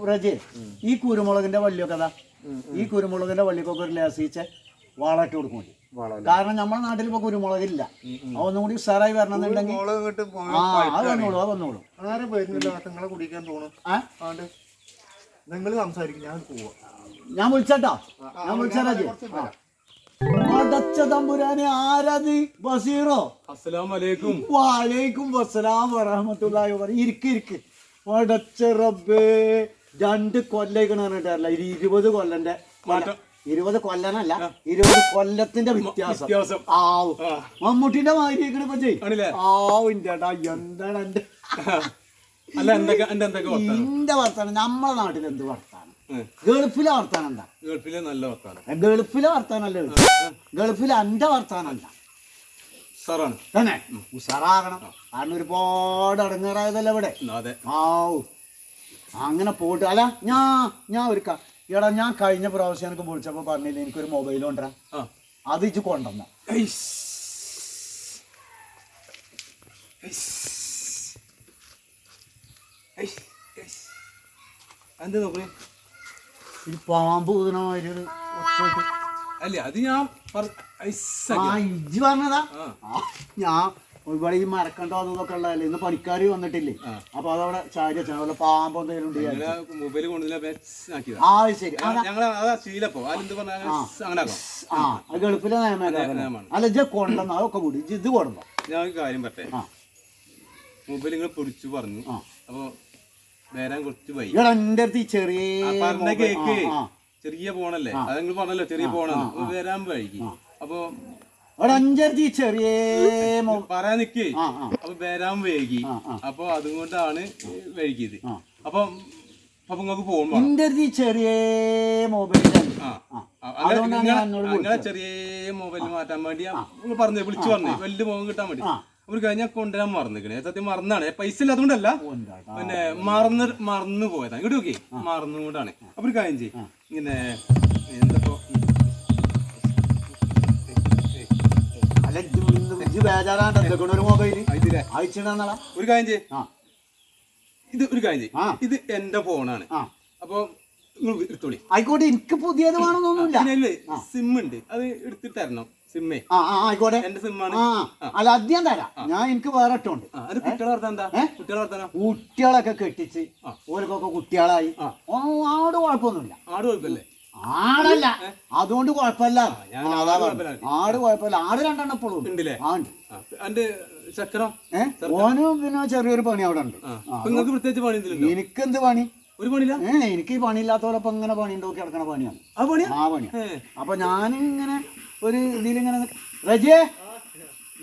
റജി ഈ കുരുമുളകിന്റെ വള്ളിയൊക്കെ അതാ ഈ കുരുമുളകിന്റെ വള്ളിക്കൊക്കെ ഒരു ലേസിച്ച വളമിട്ട് കൊടുക്കും. കാരണം നമ്മുടെ നാട്ടിൽ ഇപ്പൊ കുരുമുളകില്ല. ഒന്നും കൂടി ഉഷാറായി വരണമെന്നുണ്ടെങ്കിൽ അത് വന്നോളൂ അത് വന്നോളൂ. ആരും വരുന്നില്ല നിങ്ങളെ കുടിക്കാൻ തോന്നുന്നു. നിങ്ങൾ സംസാരിക്കും, ഞാൻ പോവാ. ഞാൻ വിളിച്ചോ ഞാൻ വിളിച്ചാലേ അടച്ച തമ്പുരാനെ ആരാത് ബസീറോ? അസ്സലാമലൈക്കും. വലൈക്കും വസ്സലാം വറഹ്മത്തുള്ളാഹി വബറകാതുഹു. ഇരിക്ക് അടച്ച റബ്ബേ 2 കൊല്ലം പറഞ്ഞിട്ടല്ല 20 കൊല്ലന്റെ 20 കൊല്ലനല്ല 20 കൊല്ലത്തിന്റെ വ്യത്യാസം. ആവും മമ്മൂട്ടിന്റെ മാതിരി ആവും. എന്താണ് എന്റെ എന്റെ വർത്താനം? നമ്മളെ നാട്ടിൽ എന്ത് വർത്താനം? ഗൾഫിലെ വർത്താനം എന്താ? ഗൾഫിലെ നല്ല വർത്താനം. ഗൾഫിലെ വർത്താനല്ല, ഗൾഫിലെ എന്റെ വർത്താനല്ല. തന്നെ ഉഷാറാകണം. കാരണം ഒരുപാട് അടങ്ങേറായതല്ല ഇവിടെ. ആവു അങ്ങനെ പോയിട്ട് അല്ല ഞാൻ ഒരു എടാ ഞാൻ കഴിഞ്ഞ പ്രാവശ്യം എനിക്ക് വിളിച്ചപ്പോ പറഞ്ഞില്ല എനിക്കൊരു മൊബൈൽ കൊണ്ടുവരാൻ. അത് ഇച്ച് കൊണ്ടുവന്ന എന്താ നോക്കണേ? ഈ പാമ്പ് ഊതണമാതിരി അല്ലേ? അത് ഞാൻ ഇജ്ജ് പറഞ്ഞതാ. ഞാൻ ഇവിടെ ഈ മരക്കണ്ടോ അതൊക്കെ ഉള്ളതല്ലേ. ഇന്ന് പണിക്കാർ വന്നിട്ടില്ലേ, അപ്പൊ അതവിടെ ചാരി വെച്ചാൽ പാമ്പ് എന്തെങ്കിലും ഉണ്ട്. മൊബൈൽ ശരി ഗൾഫിലെ നിയമം. അല്ല ഇജ്ജ് കൊണ്ടുവന്ന അതൊക്കെ കൂടി ഇത് കൊണ്ടുവന്നോ? ഞാൻ കാര്യം പറട്ടെ. മൊബൈൽ നിങ്ങൾ പൊടിച്ചു പറഞ്ഞു. അപ്പൊ വരാൻ കുറച്ച് വൈകി. എന്റെ അടുത്ത് ഈ ചെറിയ കേക്ക് ചെറിയ ഫോണല്ലേ, അത് നിങ്ങൾ പറഞ്ഞല്ലോ ചെറിയ ഫോണാണ്. വരാൻ വൈകി. അപ്പൊ അഞ്ചരത്തി ചെറിയ പറയാൻ നിക്കേ. അപ്പൊ വരാൻ വൈകി. അപ്പൊ അതുകൊണ്ടാണ് വൈകിയത്. അപ്പൊ നിങ്ങൾക്ക് ഫോൺ എന്റെ അടുത്ത് ചെറിയ മൊബൈൽ നിങ്ങളെ ചെറിയ മൊബൈൽ മാറ്റാൻ വേണ്ടി പറഞ്ഞു വിളിച്ചു പറഞ്ഞു വലിയ ഫോൺ കിട്ടാൻ വേണ്ടി. ഒരു കഴിഞ്ഞ കൊണ്ടുവരാൻ മറന്നിക്കണേ. സത്യം മറന്നാണ്, പൈസ ഇല്ലാത്തതുകൊണ്ടല്ല, പിന്നെ മറന്നു പോയതാണ്. ഇങ്ങോട്ട് നോക്കി മറന്നുകൊണ്ടാണ്. അപ്പൊ ഒരു കാര്യം ചെയ്യും ഇങ്ങനെ എന്തപ്പോ ഒരു കാര്യം ചെയ്യും. ഇത് ഒരു കാര്യം ചെയ്യും. ഇത് എന്റെ ഫോണാണ്. അപ്പൊ നിങ്ങൾ എടുത്തോളി. ആയിക്കോട്ടെ, എനിക്ക് പുതിയത് വേണമെന്നൊന്നുമില്ല. സിം ഉണ്ട്, അത് എടുത്തിട്ട് തരണം. സിമ്മേ ആയിക്കോട്ടെ, എന്റെ സിമ്മാണ്. അല്ല അധികം തരാം. ഞാൻ എനിക്ക് വേറെ ഇട്ടുണ്ട്. കുട്ടികളൊക്കെ കെട്ടിച്ച് ഓർക്കൊക്കെ കുട്ടികളായി. ആട് കുഴപ്പമൊന്നുമില്ല. ആട് കുഴപ്പമില്ലേ? ആടല്ല, അതുകൊണ്ട് കുഴപ്പമില്ല. ആട് കുഴപ്പമില്ല. ആട് 2 എണ്ണം ഇപ്പോഴും ഉണ്ടല്ലേ? ഓനും പിന്നെ ചെറിയൊരു പണി അവിടെ ഉണ്ട്. നിങ്ങൾക്ക് പ്രത്യേകിച്ച് പണി? എനിക്കെന്ത് പണി? ഒരു പണിയില്ല. എനിക്ക് ഈ പണിയില്ലാത്തവരപ്പം ഇങ്ങനെ പണി ഉണ്ടാക്കി കിടക്കണ പണിയാണ്. ആ പണിയാണ്. അപ്പൊ ഞാനിങ്ങനെ ഒരു ഇതിലിങ്ങനെ റജിയെ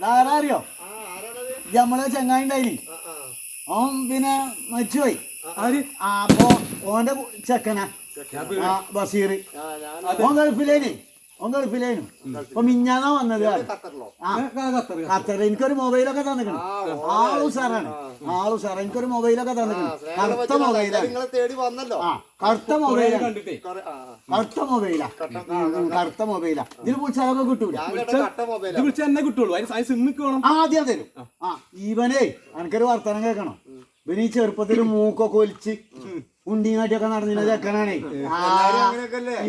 ധാരാറിയോ? നമ്മളെ ചങ്ങായി ഉണ്ടായിനി. ഓൻ പിന്നെ മരിച്ചുപോയി. അപ്പൊ ഓന്റെ ചെക്കനാ ബഷീർ. ഓൻ ഗൾഫിലേനു. ഇപ്പൊ മിഞ്ഞാന്നാ വന്നത്. ഖത്തർ. എനിക്കൊരു മൊബൈലൊക്കെ തന്നിക്കണം. ആളു സാറാണ്. എനിക്കൊരു മൊബൈലൊക്കെ തന്നിക്കണം. കറുത്ത മൊബൈലാ. ഇതിൽ വിളിച്ചാലൊക്കെ കിട്ടൂല. ആദ്യം തരും. ഇവനേ എനിക്കൊരു വർത്തമാനം കേൾക്കണം. ഇവന് ഈ ചെറുപ്പത്തിൽ മൂക്കൊക്കെ ഒലിച്ച് ഉണ്ടിങ്ങാട്ടിയൊക്കെ നടന്നില്ല ചെക്കനാണേ.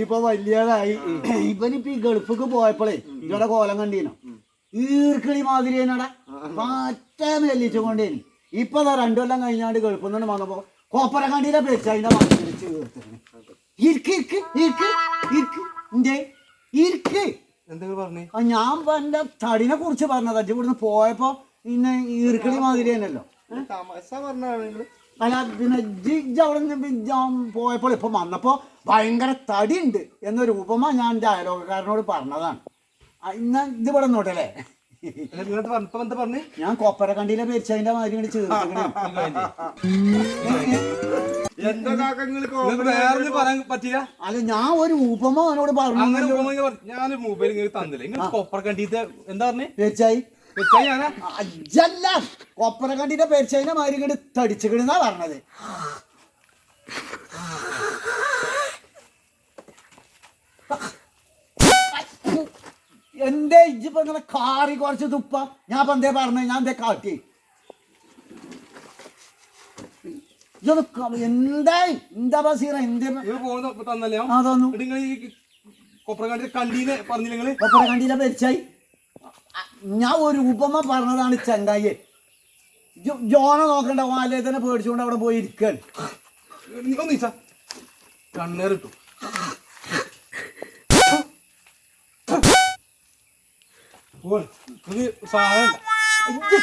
ഇപ്പൊ വലിയതായി. ഇവനിപ്പൊ ഈ ഗൾഫിക്ക് പോയപ്പോഴേ ഇവിടെ കോലം കണ്ടീനോ ഈർക്കിളി മാതിരി തന്നെടാ. പറ്റേ മെല്ലിച്ചുകൊണ്ടേനി. ഇപ്പൊ 2 കൊല്ലം കഴിഞ്ഞാണ്ട് ഗൾഫിൽ നിന്ന് വന്നപ്പോ കോപ്പറക്കണ്ടിയിലെ പേച്ച് അതിന്റെ മനസ്സിൽ ചേർത്തിക്കണേ. ഞാൻ എന്റെ തടിനെ കുറിച്ച് പറഞ്ഞതാ. ഇവിടുന്ന് പോയപ്പോ പിന്നെ ഈർക്കിളി മാതിരി തന്നെയല്ലോ. അല്ല പിന്നെ അവിടെ പോയപ്പോൾ ഇപ്പൊ വന്നപ്പോ ഭയങ്കര തടിയുണ്ട് എന്നൊരു ഉപമ ഞാൻ എന്റെ അയലോകക്കാരനോട് പറഞ്ഞതാണ്. ഇന്ന് ഇത് ഇവിടെ നോട്ടല്ലേ? ഞാൻ കൊപ്പരക്കണ്ടിയിലെ പേരിച്ചതിന്റെ മാതിരി ചേർത്തിക്കണേ. അല്ല ഞാൻ ഒരു ഉപമ അവനോട് പറഞ്ഞു. ഞാൻ മൊബൈൽ തന്നില്ല. കൊപ്പരക്കണ്ടിത്തെ എന്താ പറഞ്ഞേ? പേരിച്ചായി അജ്ജല്ല, കൊപ്പരക്കണ്ടിന്റെ പേരിച്ചതിന്റെ മാതിരി ഇങ്ങോട്ട് തടിച്ചിക്കണെന്നാ പറഞ്ഞത്. എന്റെ ഇജ്ജിപ്പോ ഇങ്ങനെ കാറി കുറച്ച് തുപ്പ. ഞാൻ ഇപ്പൊ എന്തേ പറഞ്ഞ? ഞാൻ എന്തേ കാട്ടി? എന്താ ബസീറ എന്ത് പോകുന്ന തന്നല്ലേ അതൊന്നും നിങ്ങൾ ഈ കൊപ്രക്കാട്ടിലെ കണ്ടീനെ പറഞ്ഞില്ല നിങ്ങള് കൊപ്പറ കണ്ടില്ല പരിച്ചായി ഞാൻ ഒരു ഉപമ പറഞ്ഞതാണ് ചങ്ങായി ജോനെ നോക്കണ്ട വാലയെ തന്നെ പേടിച്ചുകൊണ്ട് അവിടെ പോയി ഇരിക്കാൻ ഒന്നിച്ച കണ്ണേറിട്ടു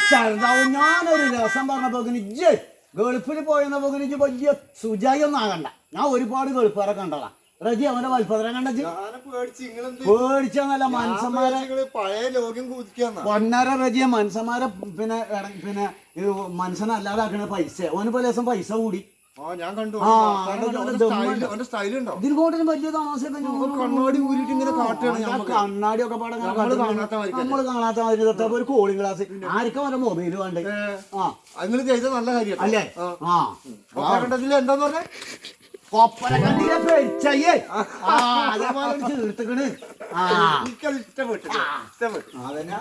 സാധനം ഞാനൊരു രസം പറഞ്ഞപ്പോ ഇജ്ജ് ഗൾഫിൽ പോയെന്ന പോകിന് ഇജ്ജ് വലിയ സുജായി ഒന്നും ആകണ്ട ഞാൻ ഒരുപാട് ഗൾഫുകാരെ കണ്ടതാ റജി അവന്റെ വൽപ്പതരം കണ്ടത് പേടിച്ചല്ല മനുഷ്യന്മാരെ പഴയ ലോകം കുതിക്കാന്ന പൊന്നര റജിയ മനുഷ്യന്മാരെ പിന്നെ മനുഷ്യനല്ലാതെ ആക്കണ പൈസ ഓന് പല ദിവസം പൈസ കൂടി ഞാൻ കണ്ടു സ്റ്റൈൽ ഉണ്ടോ ഇതിൽക്കോട്ടിന് വലിയ താമസം കണ്ണാടി ഊരിട്ട് ഇങ്ങനെ കാട്ടുകയാണ് കണ്ണാടി ഒക്കെ പാടെ നമ്മള് കാണാത്ത മാതിരി തൊട്ടപ്പോ ഒരു കൂളിംഗ് ഗ്ലാസ് ആർക്കും അവരുടെ മൊബൈൽ വേണ്ടേ നിങ്ങൾ ചെയ്ത നല്ല കാര്യം അല്ലേ കണ്ടതിൽ എന്താന്ന് പറഞ്ഞേ കൊപ്പര കണ്ടില്ല പേടിച്ചയ്യേ അതേപോലെ തീർത്തുക്കണ് ഇഷ്ടപ്പെട്ടു അതന്നെ